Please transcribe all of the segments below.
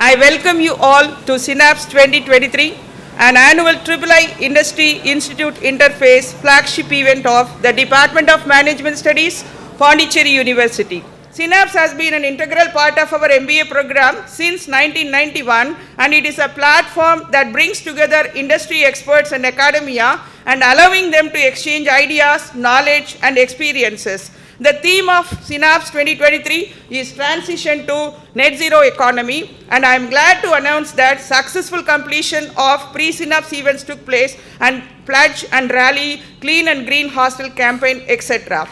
I welcome you all to Synapse 2023, an annual III Industry Institute Interface flagship event of the Department of Management Studies, Pondicherry University. Synapse has been an integral part of our MBA program since 1991, and it is a platform that brings together industry experts and academia and allowing them to exchange ideas, knowledge and experiences. The theme of Synapse 2023 is transition to net zero economy, and I am glad to announce that successful completion of pre-Synapse events took place and pledge and rally, clean and green hostel campaign, etc.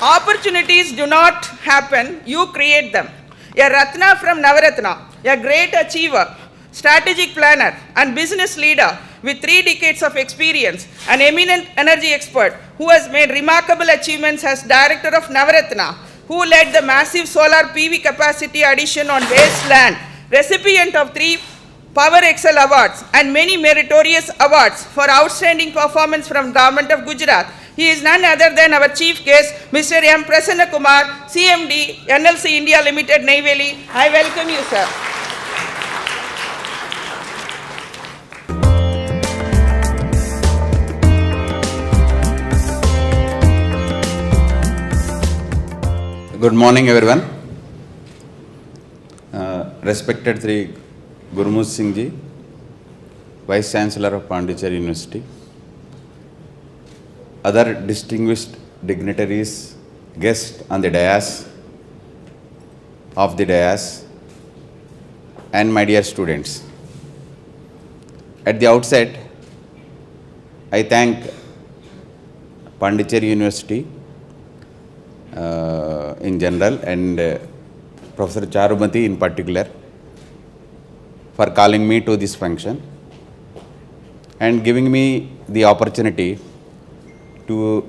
Opportunities do not happen, you create them. A Ratna from Navaratna, a great achiever, strategic planner and business leader with 3 decades of experience, an eminent energy expert who has made remarkable achievements as director of Navaratna, who led the massive solar PV capacity addition on wasteland, recipient of 3 Power Excel Awards and many meritorious awards for outstanding performance from Government of Gujarat. He is none other than our chief guest, Mr. M. Prasanna Kumar, CMD NLCIL India Limited, Neyveli. I welcome you, sir. Good morning, everyone. Respected Sri Gurmukh Singh Ji, Vice Chancellor of Pondicherry University, other distinguished dignitaries, guests on the dais, and my dear students. At the outset, I thank Pondicherry University in general and Professor Charumati in particular for calling me to this function and giving me the opportunity to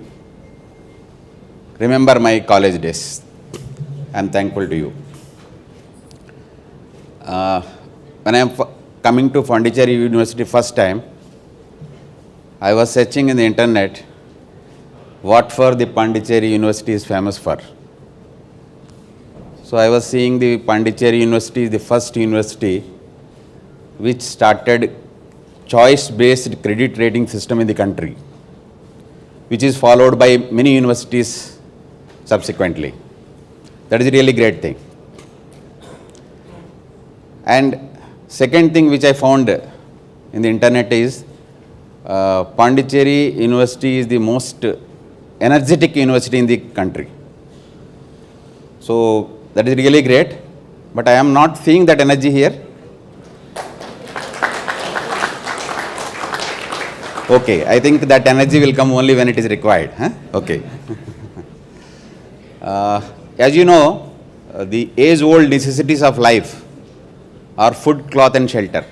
remember my college days. I am thankful to you. When I am coming to Pondicherry University first time, I was searching in the internet what for the Pondicherry University is famous for. So I was seeing the Pondicherry University is the first university which started choice-based credit rating system in the country, which is followed by many universities subsequently. That is a really great thing. And second thing which I found in the internet is Pondicherry University is the most energetic university in the country. So that is really great, but I am not seeing that energy here. Okay, I think that energy will come only when it is required. Huh? Okay. As you know, the age-old necessities of life are food, cloth and shelter.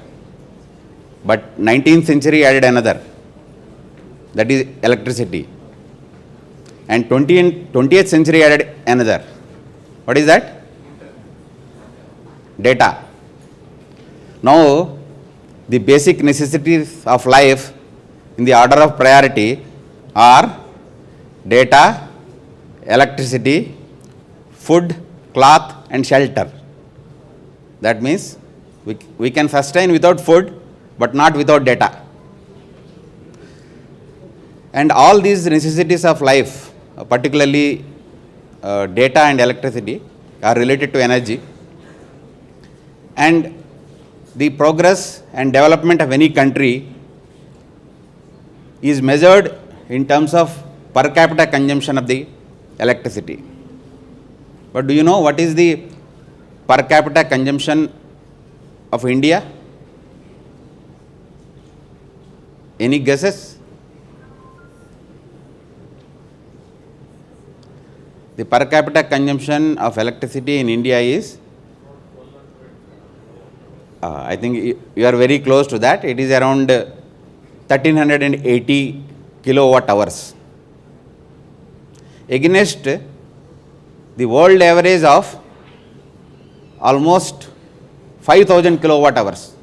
But 19th century added another, that is electricity. And 20th century added another. What is that? Data. Now, the basic necessities of life in the order of priority are data, electricity, food, cloth and shelter. That means we can sustain without food but not without data. And all these necessities of life, particularly data and electricity, are related to energy. And the progress and development of any country is measured in terms of per capita consumption of the electricity. But do you know what is the per capita consumption of India? Any guesses? The per capita consumption of electricity in India is, I think you are very close to that. It is around 1380 kilowatt hours. Against the world average of almost 5000 kilowatt hours.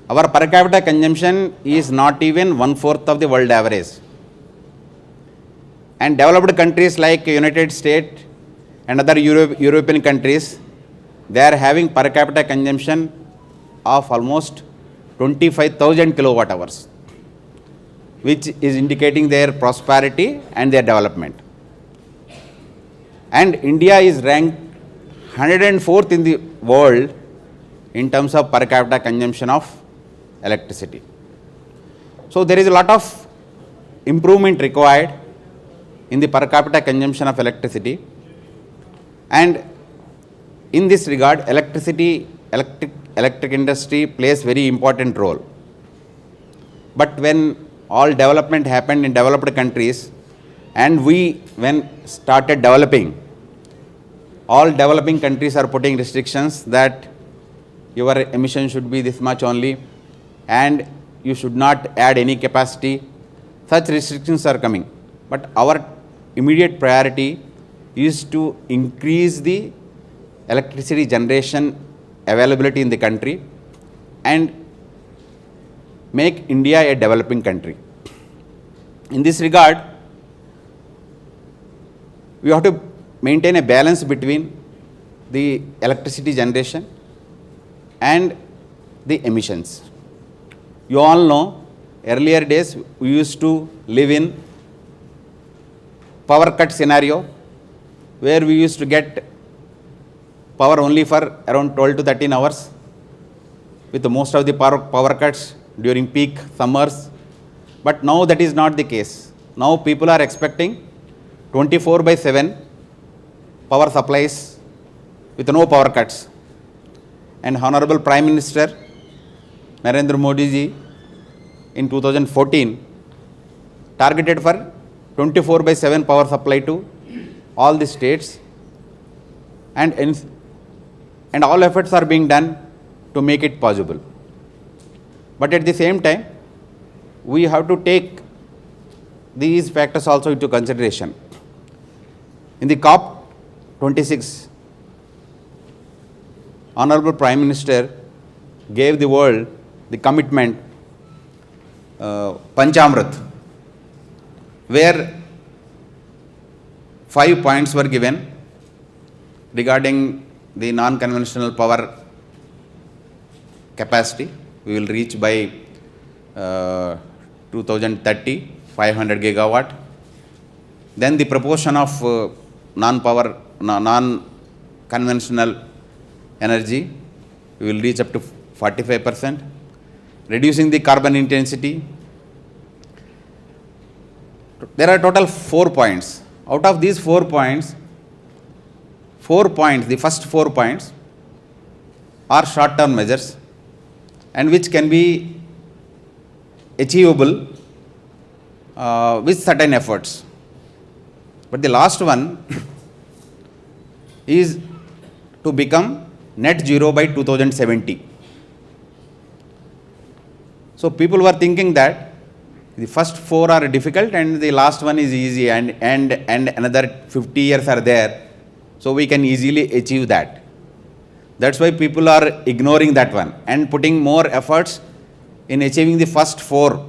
Our per capita consumption is not even 1/4 of the world average. And developed countries like United States and other European countries they are having per capita consumption of almost 25,000 kilowatt hours, which is indicating their prosperity and their development. And India is ranked 104th in the world in terms of per capita consumption of electricity. So there is a lot of improvement required in the per capita consumption of electricity, and in this regard electric industry plays very important role. But when all development happened in developed countries and we when started developing, all developing countries are putting restrictions that your emission should be this much only and you should not add any capacity. Such restrictions are coming. But our immediate priority is to increase the electricity generation availability in the country and make India a developing country. In this regard, we have to maintain a balance between the electricity generation and the emissions. You all know, earlier days we used to live in power cut scenario where we used to get power only for around 12 to 13 hours, with most of the power cuts during peak summers. But now that is not the case. Now people are expecting 24/7 power supplies with no power cuts. And Honorable Prime Minister Narendra Modi ji in 2014 targeted for 24/7 power supply to all the states, and all efforts are being done to make it possible. But at the same time, we have to take these factors also into consideration. In the COP 26, Honorable Prime Minister gave the world the commitment Panchamrit, where 5 points were given regarding the non-conventional power capacity. We will reach by 2030 500 gigawatt. Then the proportion of non-conventional energy, we will reach up to 45%. Reducing the carbon intensity. There are total 4 points. Out of these 4 points, the first 4 points are short-term measures and which can be achievable with certain efforts. But the last one is to become net zero by 2070. So people were thinking that the first 4 are difficult and the last one is easy, and another 50 years are there, so we can easily achieve that. That's why people are ignoring that one and putting more efforts in achieving the first 4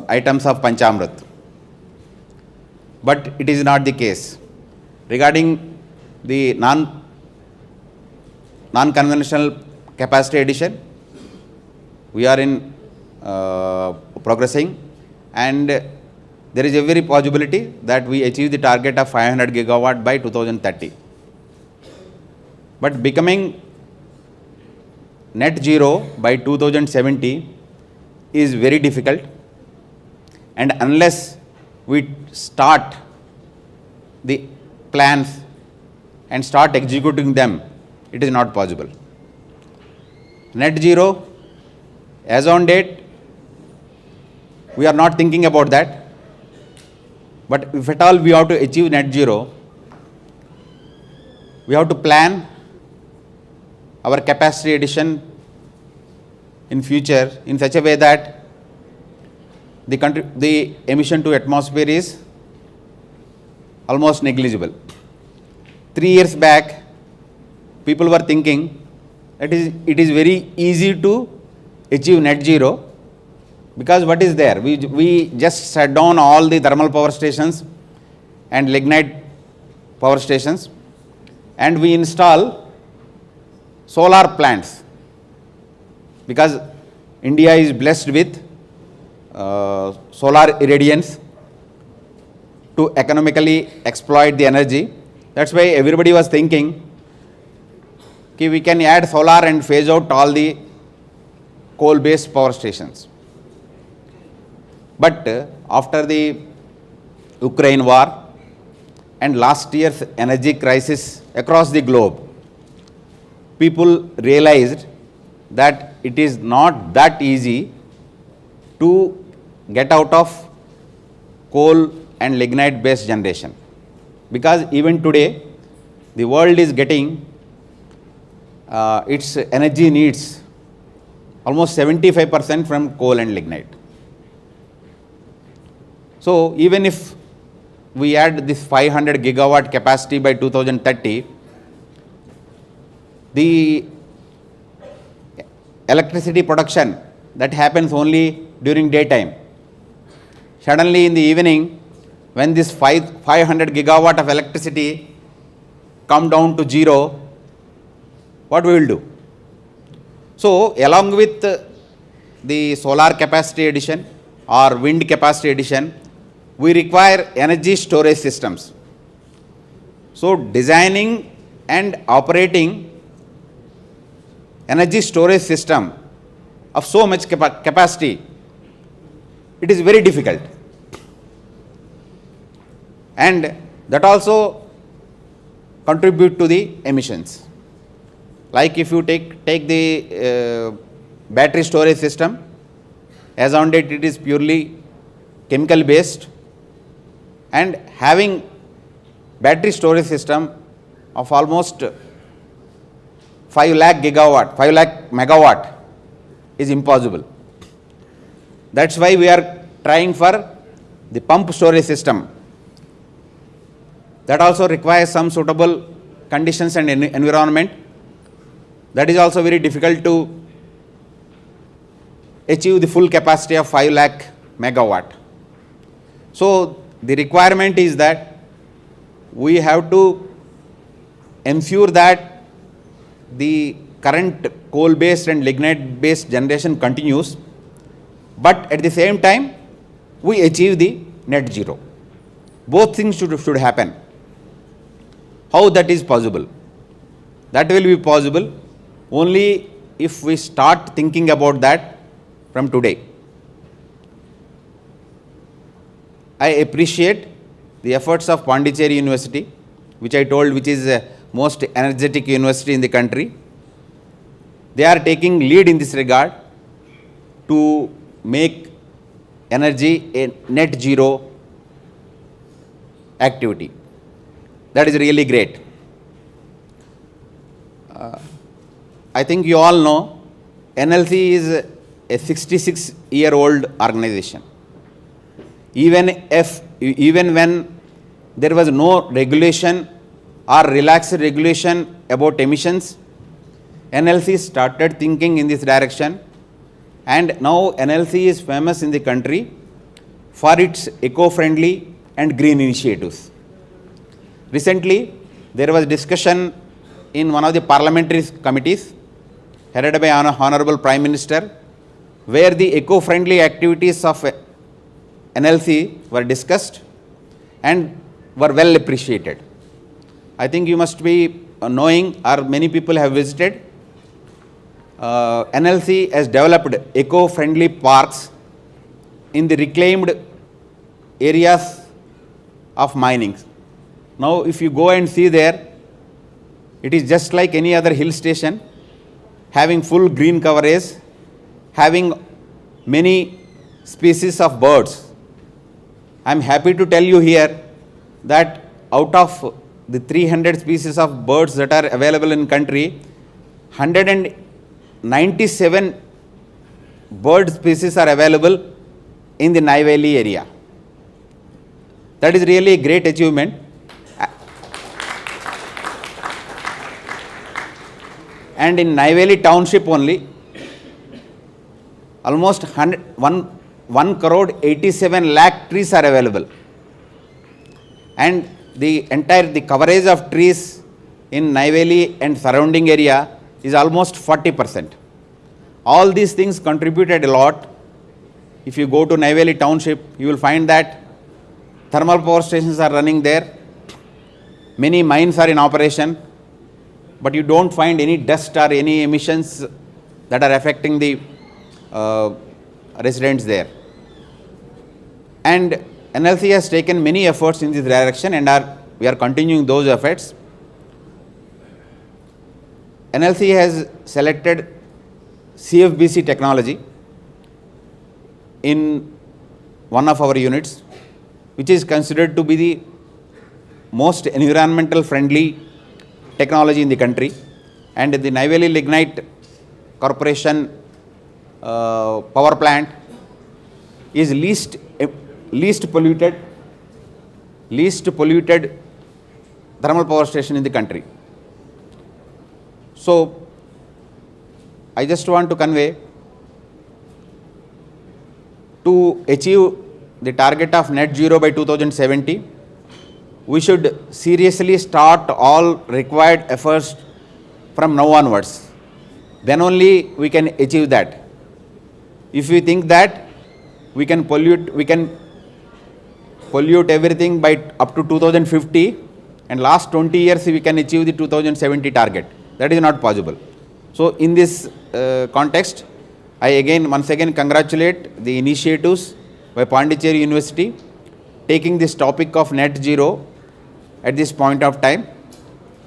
items of Panchamrit. But it is not the case. Regarding the non-conventional capacity addition, we are in progressing, and there is every possibility that we achieve the target of 500 gigawatt by 2030. But becoming net zero by 2070 is very difficult, and unless we start the plans and start executing them, it is not possible. Net zero, as on date, we are not thinking about that. But if at all we have to achieve net zero, we have to plan our capacity addition in future in such a way that the emission to atmosphere is almost negligible. 3 years back, people were thinking that it is very easy to achieve net zero, because what is there? We just shut down all the thermal power stations and lignite power stations, and we install solar plants, because India is blessed with solar irradiance to economically exploit the energy. That's why everybody was thinking कि we can add solar and phase out all the coal-based power stations. But after the Ukraine war and last year's energy crisis across the globe, people realized that it is not that easy to get out of coal and lignite based generation, because even today the world is getting its energy needs almost 75% from coal and lignite. So even if we add this 500 gigawatt capacity by 2030, the electricity production that happens only during daytime, suddenly in the evening, when this 500 gigawatt of electricity come down to zero, what we will do? So along with the solar capacity addition or wind capacity addition, we require energy storage systems. So designing and operating energy storage system of so much capacity, it is very difficult. And that also contribute to the emissions. Like if you take the battery storage system, as on date it is purely chemical based, and having battery storage system of almost 5 lakh megawatt is impossible. That's why we are trying for the pump storage system. That also requires some suitable conditions and environment. That is also very difficult to achieve the full capacity of 5 lakh megawatt. So the requirement is that we have to ensure that the current coal based and lignite based generation continues, but at the same time we achieve the net zero. Both things should happen. How that is possible? That will be possible only if we start thinking about that from today. I appreciate the efforts of Pondicherry University, which I told which is the most energetic university in the country. They are taking lead in this regard to make energy a net zero activity. That is really great. I think you all know NLC is a 66-year-old organization. Even when there was no regulation or relaxed regulation about emissions, NLC started thinking in this direction, and now NLC is famous in the country for its eco-friendly and green initiatives. Recently, there was discussion in one of the parliamentary committees headed by Honorable Prime Minister, where the eco-friendly activities of NLC were discussed and were well appreciated. I think you must be knowing, or many people have visited, NLC has developed eco-friendly parks in the reclaimed areas of mining. Now if you go and see there, it is just like any other hill station, having full green coverage, having many species of birds. I am happy to tell you here that out of the 300 species of birds that are available in country, 197 bird species are available in the Nai Valley area. That is really a great achievement. And in Nai Valley township only, almost 1 crore 87 lakh trees are available. And the coverage of trees in Neyveli and surrounding area is almost 40%. All these things contributed a lot. If you go to Neyveli township, you will find that thermal power stations are running there. Many mines are in operation, but you don't find any dust or any emissions that are affecting the residents there. And NLC has taken many efforts in this direction, and we are continuing those efforts. NLC has selected CFBC technology in one of our units, which is considered to be the most environmental friendly technology in the country. And the Neyveli Lignite Corporation power plant is least polluted thermal power station in the country. So I just want to convey, to achieve the target of net zero by 2070, we should seriously start all required efforts from now onwards. Then only we can achieve that. If we think that we can pollute everything by up to 2050, and last 20 years we can achieve the 2070 target. That is not possible. So in this context, I once again congratulate the initiatives by Pondicherry University taking this topic of net zero at this point of time,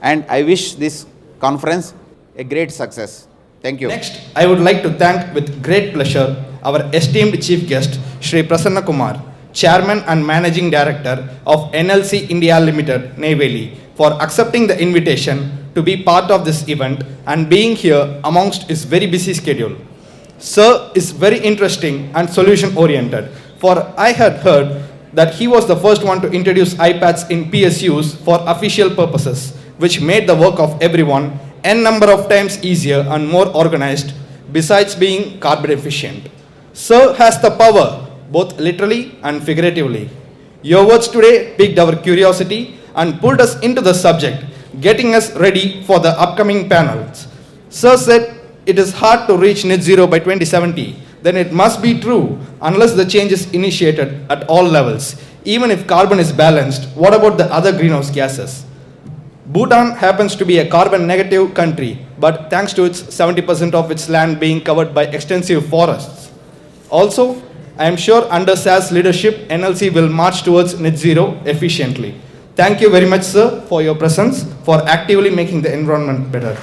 and I wish this conference a great success. Thank you. Next, I would like to thank with great pleasure our esteemed Chief Guest Shri Prasanna Kumar, Chairman and Managing Director of NLC India Limited, Neyveli, for accepting the invitation to be part of this event and being here amongst his very busy schedule. Sir is very interesting and solution oriented, for I had heard that he was the first one to introduce iPads in PSUs for official purposes, which made the work of everyone n number of times easier and more organized, besides being carbon efficient. Sir has the power, both literally and figuratively. Your words today piqued our curiosity and pulled us into the subject, getting us ready for the upcoming panels. Sir said it is hard to reach net zero by 2070. Then it must be true unless the change is initiated at all levels. Even if carbon is balanced, what about the other greenhouse gases? Bhutan happens to be a carbon negative country, but thanks to its 70% of its land being covered by extensive forests. Also, I am sure under SAS leadership, NLC will march towards net zero efficiently. Thank you very much, sir, for your presence, for actively making the environment better.